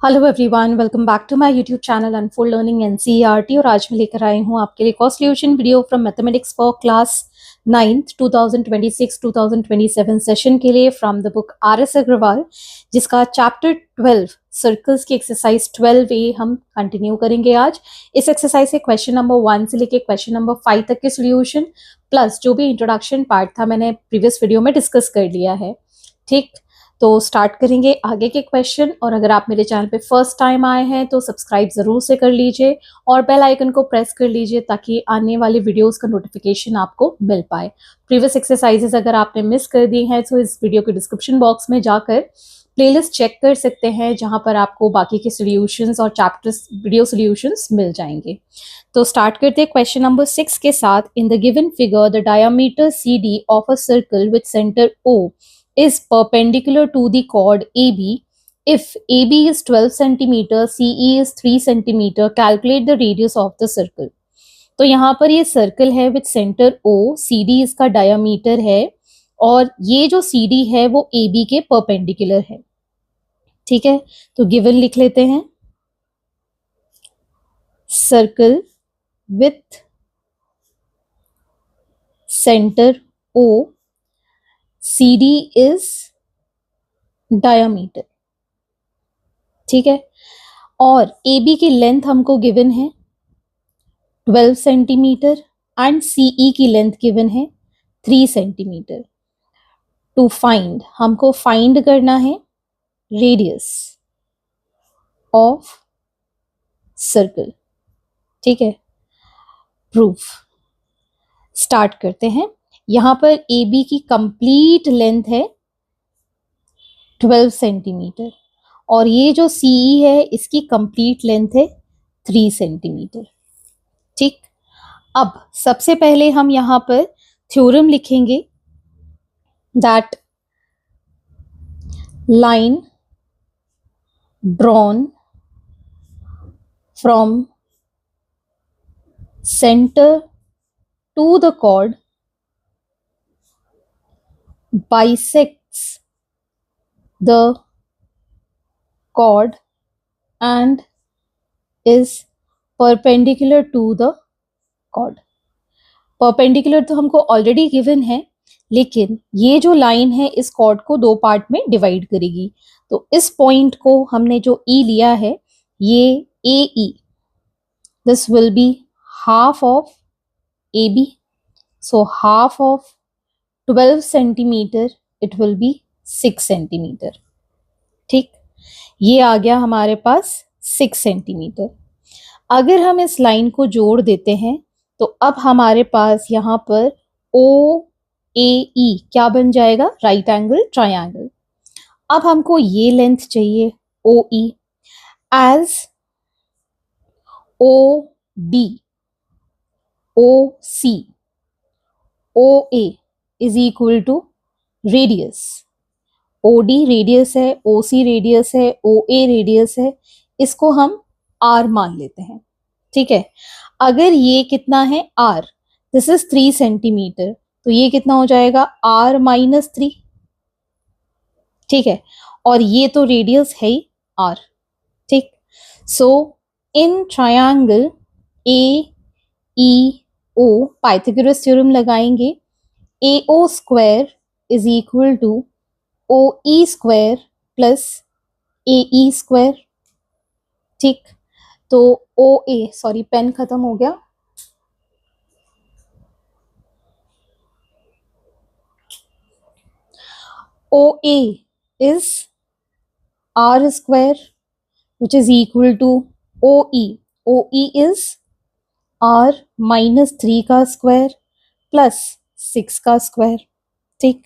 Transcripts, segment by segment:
Hello everyone, welcome back to my YouTube channel unfold learning NCERT. और आज मैं लेकर आई हूँ आपके लिए cost solution video from mathematics for class 9th 2026-2027 session के लिए from the book R S. Agarwal, जिसका चैप्टर 12 सर्कल्स की एक्सरसाइज 12A हम कंटिन्यू करेंगे आज। इस एक्सरसाइज के क्वेश्चन नंबर 1 से लेके क्वेश्चन नंबर 5 तक के सोल्यूशन प्लस जो भी इंट्रोडक्शन पार्ट था मैंने प्रीवियस वीडियो में डिस्कस कर लिया है। ठीक, तो स्टार्ट करेंगे आगे के क्वेश्चन। और अगर आप मेरे चैनल पे फर्स्ट टाइम आए हैं तो सब्सक्राइब ज़रूर से कर लीजिए और बेल आइकन को प्रेस कर लीजिए ताकि आने वाले वीडियोस का नोटिफिकेशन आपको मिल पाए। प्रीवियस एक्सरसाइजेस अगर आपने मिस कर दी हैं तो इस वीडियो के डिस्क्रिप्शन बॉक्स में जाकर प्लेलिस्ट चेक कर सकते हैं, जहां पर आपको बाकी के सॉल्यूशंस और चैप्टर्स वीडियो सॉल्यूशंस मिल जाएंगे। तो स्टार्ट करते हैं क्वेश्चन नंबर 6 के साथ। In the given figure the diameter CD of a circle with centre O is perpendicular to the chord AB. If AB is 12 centimeter, CE is 3 centimeter, calculate the radius of the circle. तो यहाँ पर ये circle है with centre O, CD इसका diameter है और ये जो CD है वो AB के परपेंडिकुलर है। ठीक है, तो गिवन लिख लेते हैं। Circle with centre O, CD is diameter. ठीक है, और AB की लेंथ हमको गिवन है 12 सेंटीमीटर एंड CE की लेंथ गिवन है 3 सेंटीमीटर। टू फाइंड, हमको फाइंड करना है रेडियस ऑफ सर्कल। ठीक है, प्रूफ स्टार्ट करते हैं। यहां पर AB की कंप्लीट लेंथ है 12 सेंटीमीटर और ये जो CE है इसकी कंप्लीट लेंथ है 3 सेंटीमीटर। ठीक, अब सबसे पहले हम यहां पर थ्योरम लिखेंगे that line drawn from centre to the chord bisects the chord and is perpendicular to the chord. Perpendicular तो हमको ऑलरेडी गिवन है, लेकिन ये जो लाइन है इस कॉर्ड को दो पार्ट में डिवाइड करेगी। तो इस पॉइंट को हमने जो E लिया है ये AE, this will be half of AB, so half of 12 centimetre it will be 6 centimetre. ठीक, ये आ गया हमारे पास 6 सेंटीमीटर। अगर हम इस लाइन को जोड़ देते हैं तो अब हमारे पास यहाँ पर OAE क्या बन जाएगा? Right angle triangle. अब हमको ये लेंथ चाहिए OE as OD, OC, OA is equal to radius. OD radius है, OC रेडियस है, OA रेडियस है, इसको हम R मान लेते हैं। ठीक है, अगर ये कितना है R, दिस इज 3 सेंटीमीटर, तो ये कितना हो जाएगा R माइनस 3। ठीक है, और ये तो रेडियस है ही R। ठीक, so in triangle AEO Pythagoras theorem लगाएंगे। AO square is equal to OE square plus AE square. ठीक, तो OA, सॉरी पेन खत्म हो गया, OA is R square which is equal to OE. OE is R minus 3 का square plus 6 का square. ठीक,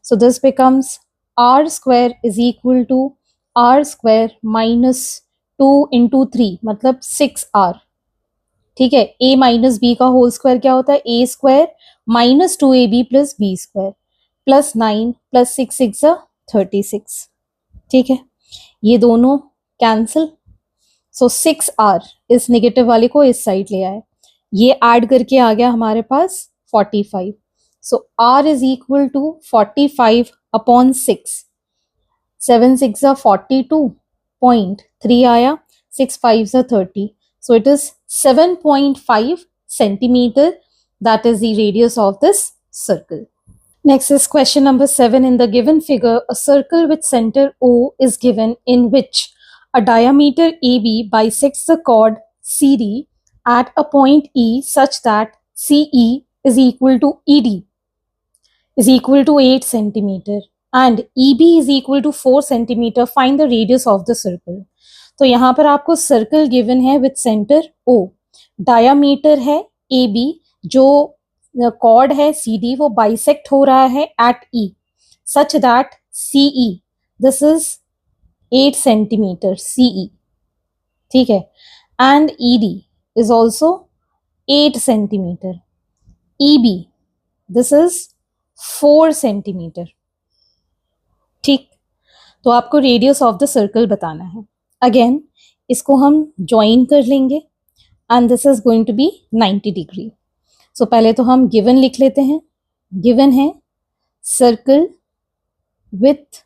so this becomes R square is equal to R square minus 2 into 3 मतलब 6R। ठीक है, A minus B का whole square क्या होता है? A square minus 2AB plus B square plus 9 plus 6 6 36। ठीक है, ये दोनों कैंसिल, सो 6R इस नेगेटिव वाले को इस साइड ले आए, ये ऐड करके आ गया हमारे पास 45। So R is equal to 45 upon 6, 7 6 42 0.3 आया, 6 5 are 30. So it is 7.5 centimeter. That is the radius of this circle. Next is question number 7. In the given figure, a circle with center O is given in which a diameter AB bisects the chord CD at a point E such that CE is equal to ED is equal to 8 centimeter and EB is equal to 4 centimeter. Find the radius of the circle. तो यहाँ पर आपको circle given है with centre O, diameter है AB, जो chord है CD वो bisect हो रहा है at E such that CE this is 8 centimetre CE, ठीक है, and ED is also 8 centimetre, EB this is 4 centimetre, ठीक। तो आपको रेडियस ऑफ द सर्कल बताना है। अगेन इसको हम ज्वाइन कर लेंगे and this is going to be 90 degree. So पहले तो हम गिवन लिख लेते हैं। गिवन है circle with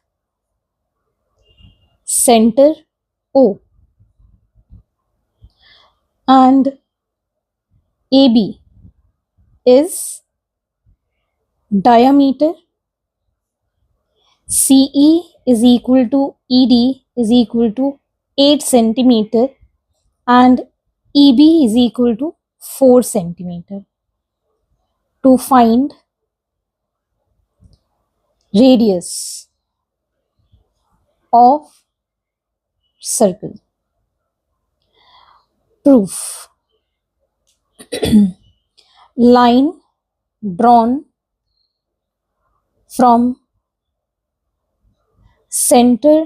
centre O and AB is diameter, CE is equal to ED is equal to 8 centimeter and EB is equal to 4 centimeter. To find radius of circle. Proof. Line drawn from center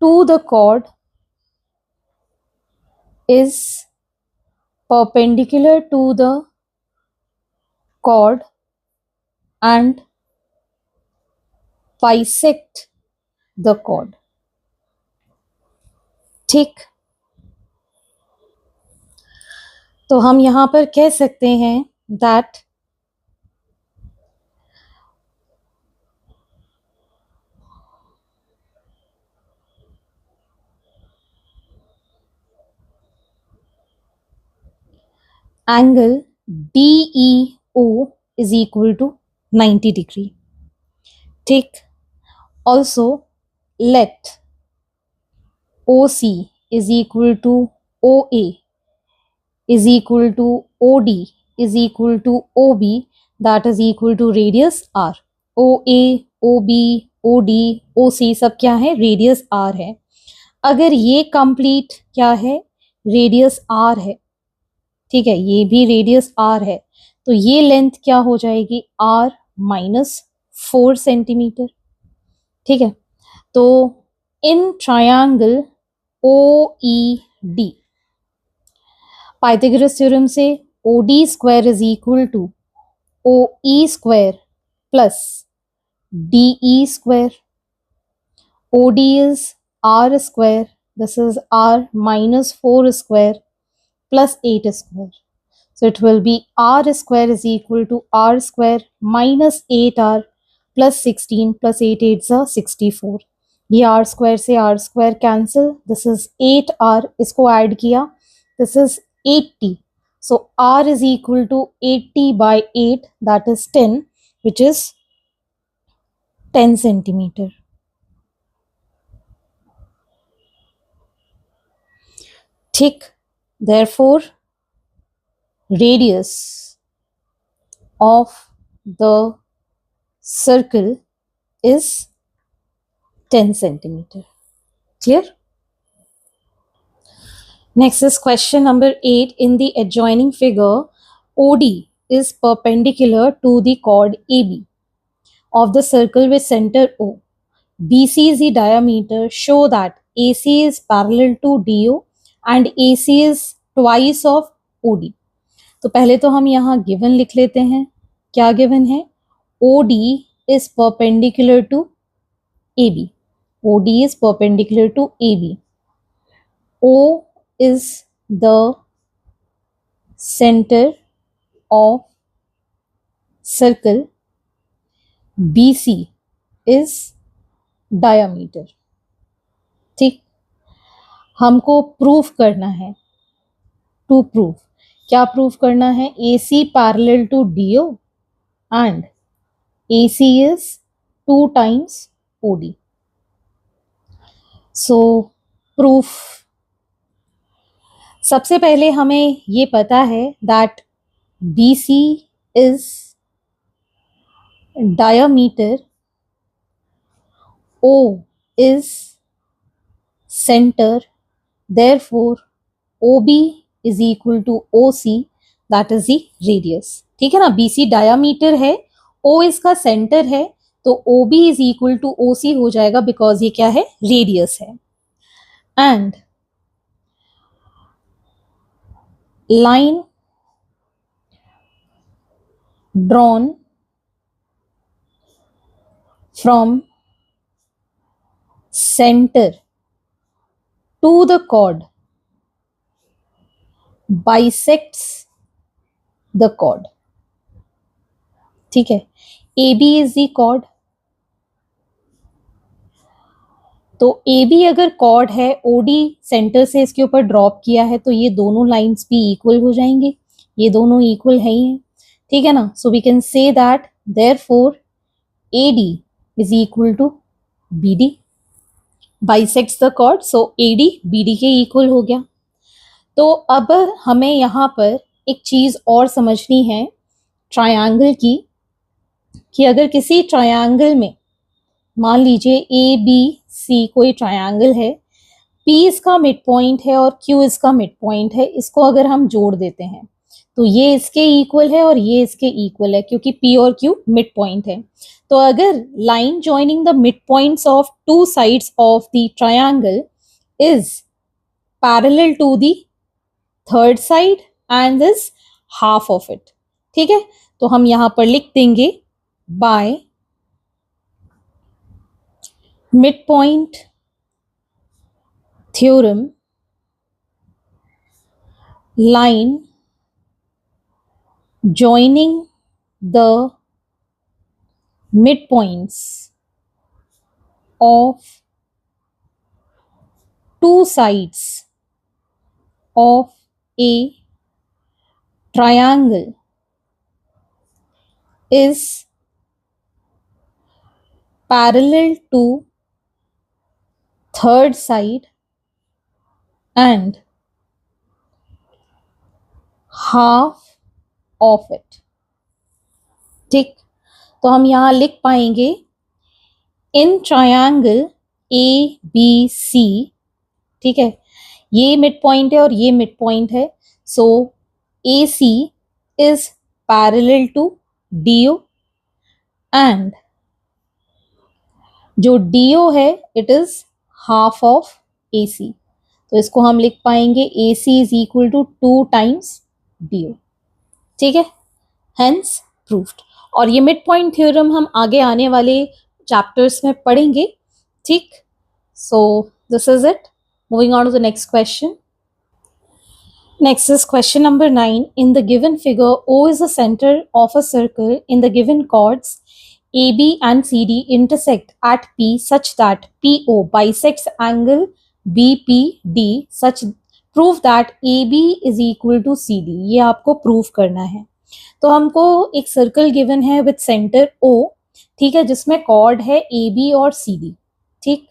to the chord is perpendicular to the chord and bisect the chord, ठीक। तो हम यहां पर कह सकते हैं that angle DEO is equal to 90 degree, ठीक। Also let OC is equal to OA is equal to OD is equal to OB, that is equal to radius R. OA, OB, OD, OC सब क्या है? Radius R है। अगर ये complete क्या है? Radius R है, ठीक है, ये भी रेडियस R है, तो ये लेंथ क्या हो जाएगी? R माइनस 4 सेंटीमीटर, ठीक है। तो in triangle OED, Pythagoras theorem से OD square is equal to OE square plus DE square. OD is R square, this is R minus 4 square plus 8 square. So it will be R square is equal to R square minus 8R plus 16 plus 8 8s are 64. ये R square से R square cancel, this is 8R, इसको add किया, this is 80. So R is equal to 80 by 8, that is 10, which is 10 centimeter. ठीक, therefore radius of the circle is 10 centimeter. Clear? Next is question number 8. In the adjoining figure, OD is perpendicular to the chord AB of the circle with center O. BC is the diameter. Show that AC is parallel to DO and AC is twice of OD. तो पहले तो हम यहाँ given लिख लेते हैं। क्या given है? OD is perpendicular to AB. OD is perpendicular to AB. O is the center of circle. BC is diameter, ठीक। हमको प्रूफ करना है, टू प्रूफ, क्या प्रूफ करना है? AC parallel to DO and AC is 2 times OD. So proof, सबसे पहले हमें ये पता है that BC is diameter, O is center, therefore OB is equal to OC, that is the radius. ठीक है ना, BC डायामीटर है, O इसका सेंटर है, तो OB is equal to OC हो जाएगा बिकॉज ये क्या है? रेडियस है. And line drawn from center to the chord bisects the chord. ठीक है, AB is the chord, तो AB अगर chord है, OD सेंटर से इसके ऊपर ड्रॉप किया है, तो ये दोनों लाइंस भी इक्वल हो जाएंगे, ये दोनों इक्वल है ही है. ठीक है ना. So we can say that therefore AD is equal to BD, bisects the chord, so AD BD के इक्वल हो गया. तो अब हमें यहाँ पर एक चीज और समझनी है ट्रायंगल की, कि अगर किसी ट्रायंगल में मान लीजिए ABC कोई ट्रायंगल है, P इसका मिड पॉइंट है और Q इसका मिड पॉइंट है, इसको अगर हम जोड़ देते हैं तो ये इसके इक्वल है और ये इसके इक्वल है, क्योंकि P और Q मिड पॉइंट है. तो अगर line joining the mid points of two sides of the triangle is parallel to the third side and is half of it. ठीक है, तो हम यहां पर लिख देंगे by mid point theorem, line joining the midpoints of two sides of a triangle is parallel to third side and half of it. ठीक, तो हम यहां लिख पाएंगे इन ट्रायंगल ABC. ठीक है, ये मिड पॉइंट है और ये मिड पॉइंट है, so AC is parallel to DO and जो DO है it is half of AC. तो इसको हम लिख पाएंगे AC is equal to 2 times DO. ठीक है, हेंस प्रूव्ड. और ये मिड पॉइंट थ्योरम हम आगे आने वाले चैप्टर्स में पढ़ेंगे. ठीक, so this is it. Moving on to the next question. Next is question number 9. In the given figure, O is the center of a circle. In the given chords, AB and CD intersect at P such that PO bisects angle BPD. Such prove that AB is equal to CD. ये आपको proof करना है. तो हमको एक circle given है with centre O, ठीक है, जिसमें कॉर्ड है AB और CD. ठीक,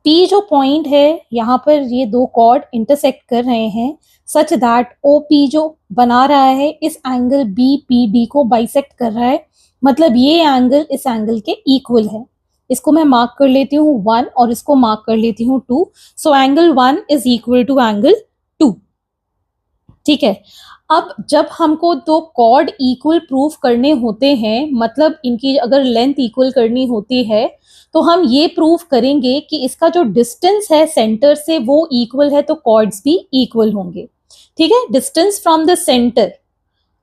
P जो पॉइंट है यहाँ पर ये दो कॉर्ड इंटरसेक्ट कर रहे हैं सच दैट OP जो बना रहा है इस एंगल BPD को बाइसेक्ट कर रहा है, मतलब ये एंगल इस एंगल के इक्वल है. इसको मैं मार्क कर लेती हूँ 1 और इसको मार्क कर लेती हूँ 2. So angle 1 is equal to angle 2. ठीक है, अब जब हमको दो कॉर्ड इक्वल प्रूफ करने होते हैं, मतलब इनकी अगर लेंथ इक्वल करनी होती है, तो हम ये प्रूफ करेंगे कि इसका जो डिस्टेंस है सेंटर से वो इक्वल है, तो कॉर्ड्स भी इक्वल होंगे. ठीक है, डिस्टेंस फ्रॉम द सेंटर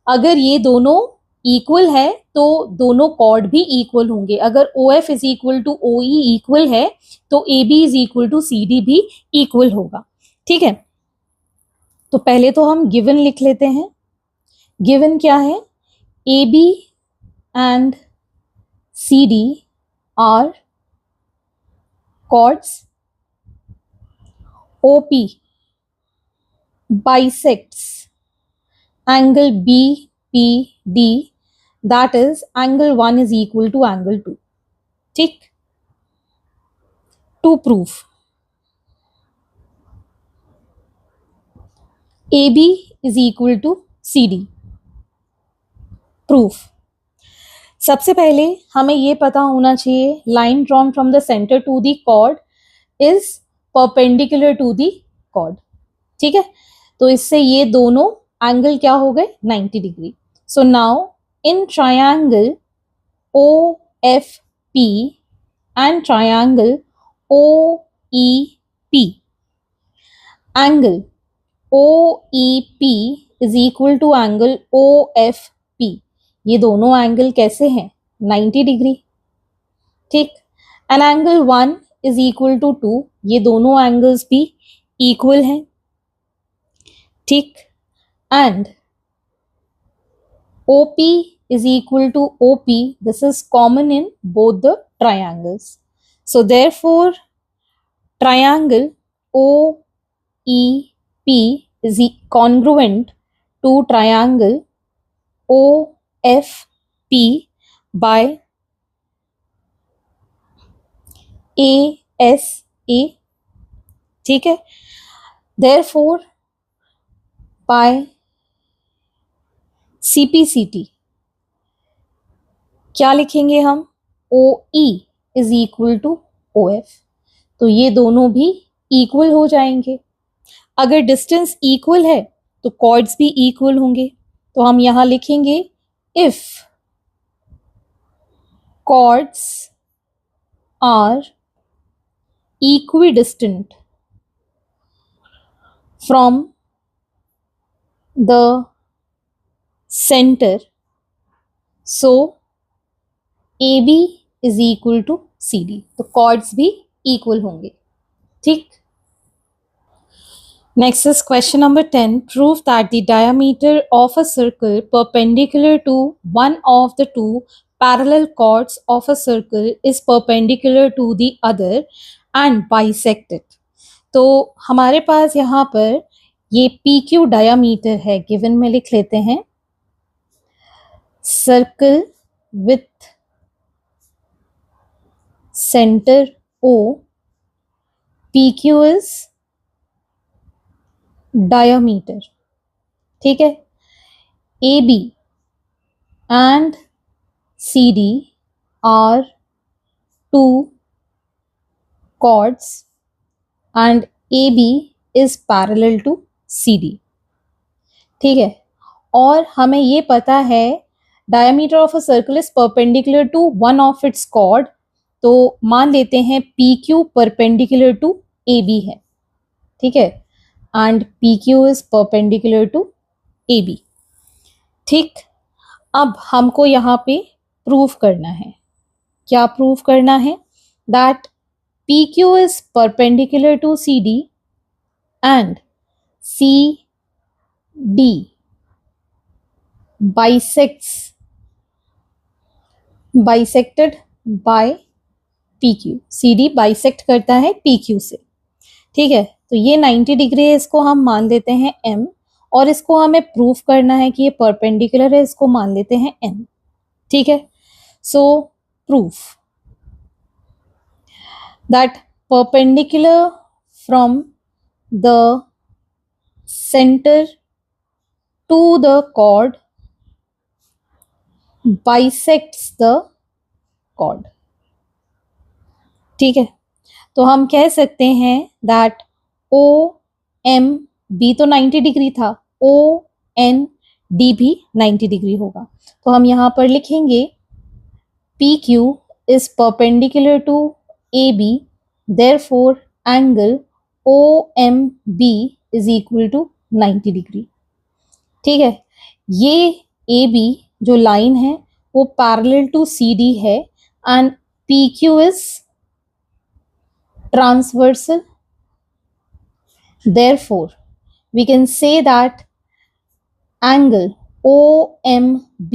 अगर ये दोनों इक्वल है तो दोनों कॉर्ड भी इक्वल होंगे. अगर OF is equal to OE equal है तो AB is equal to CD भी इक्वल होगा. ठीक है, तो पहले तो हम गिवन लिख लेते हैं. गिवन क्या है? AB and CD are chords, OP bisects angle BPD, that is angle 1 is equal to angle 2. ठीक, to prove AB is equal to CD. Proof. सबसे पहले हमें ये पता होना चाहिए line drawn from the centre to the chord is perpendicular to the chord. ठीक है, तो इससे ये दोनों एंगल क्या हो गए 90 degree. So now in triangle OFP and triangle OEP, angle OEP is equal to angle OFP. ये दोनों एंगल कैसे हैं 90 डिग्री. ठीक, and angle 1 is equal to 2, ये दोनों एंगल्स भी इक्वल हैं. ठीक, and OP is equal to OP. This is common in both the triangles. So therefore, triangle OEP is congruent to triangle OFP by ASA. ठीक है, therefore by CPCT क्या लिखेंगे हम, OE is equal to OF. तो ये दोनों भी equal हो जाएंगे. अगर डिस्टेंस इक्वल है तो कॉर्ड्स भी इक्वल होंगे. तो हम यहां लिखेंगे if chords are equidistant from the centre, so AB is equal to CD. तो कॉर्ड्स भी इक्वल होंगे. ठीक, next is question number 10. Prove that the diameter of a circle perpendicular to one of the two parallel chords of a circle is perpendicular to the other and bisected. तो हमारे पास यहाँ पर ये PQ diameter है given में, लिख लेते हैं circle with center O, PQ is diameter. ठीक है, AB and CD are two chords and AB is parallel to CD. ठीक है, और हमें ये पता है diameter of a circle is perpendicular to one of its chord. तो मान लेते हैं PQ परपेंडिकुलर टू AB है. ठीक है, and PQ is perpendicular to AB. ठीक, अब हमको यहाँ पे प्रूफ करना है. क्या प्रूफ करना है, that PQ is perpendicular to CD and CD bisected by PQ. CD bisect करता है PQ से. ठीक है, तो ये 90 डिग्री है, इसको हम मान लेते हैं M, और इसको हमें प्रूफ करना है कि ये परपेंडिकुलर है, इसको मान लेते हैं N. ठीक है, so proof that perpendicular from the centre to the chord bisects the chord. ठीक है, तो हम कह सकते हैं दैट OMB तो 90 डिग्री था, OND भी 90 डिग्री होगा. तो हम यहाँ पर लिखेंगे PQ is perpendicular to AB, therefore angle OMB is equal to 90 degree. ठीक है, ये AB जो लाइन है वो पैरेलल टू CD है and PQ is transversal. Therefore, we can say that angle OMB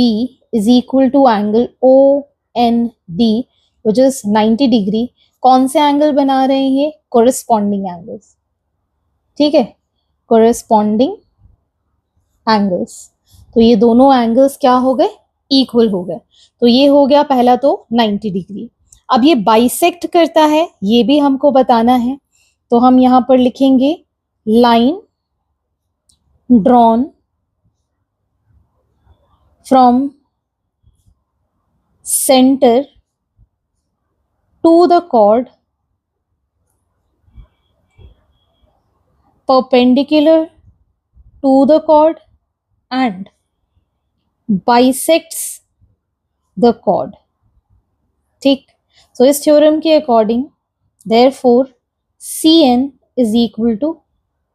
is equal to angle OND, which is 90 degree. कौन से angle बना रहे हैं, corresponding angles. ठीक है, corresponding angles। तो ये दोनों एंगल्स क्या हो गए, इक्वल हो गए। तो ये हो गया पहला तो 90 डिग्री। अब ये बाइसेक्ट करता है, ये भी हमको बताना है। तो हम यहां पर लिखेंगे line drawn from centre to the chord perpendicular to the chord and bisects the chord। ठीक, so इस थ्योरम के according therefore CN is equal to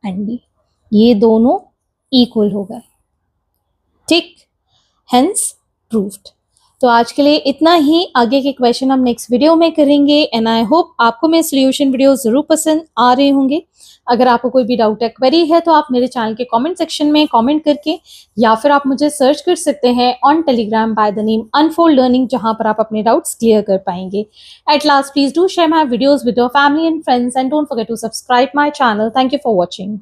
ND, ये दोनों इक्वल हो गए। ठीक, hence proved। तो आज के लिए इतना ही, आगे के क्वेश्चन हम नेक्स्ट वीडियो में करेंगे। एंड आई होप आपको मेरे सोल्यूशन वीडियो जरूर पसंद आ रहे होंगे। अगर आपको कोई भी डाउट या क्वेरी है तो आप मेरे चैनल के कमेंट सेक्शन में कमेंट करके, या फिर आप मुझे सर्च कर सकते हैं on Telegram by the name Unfold Learning, जहां पर आप अपने डाउट्स क्लियर कर पाएंगे। At last, please do share my videos with your family and friends and don't forget to subscribe my channel. Thank you for watching.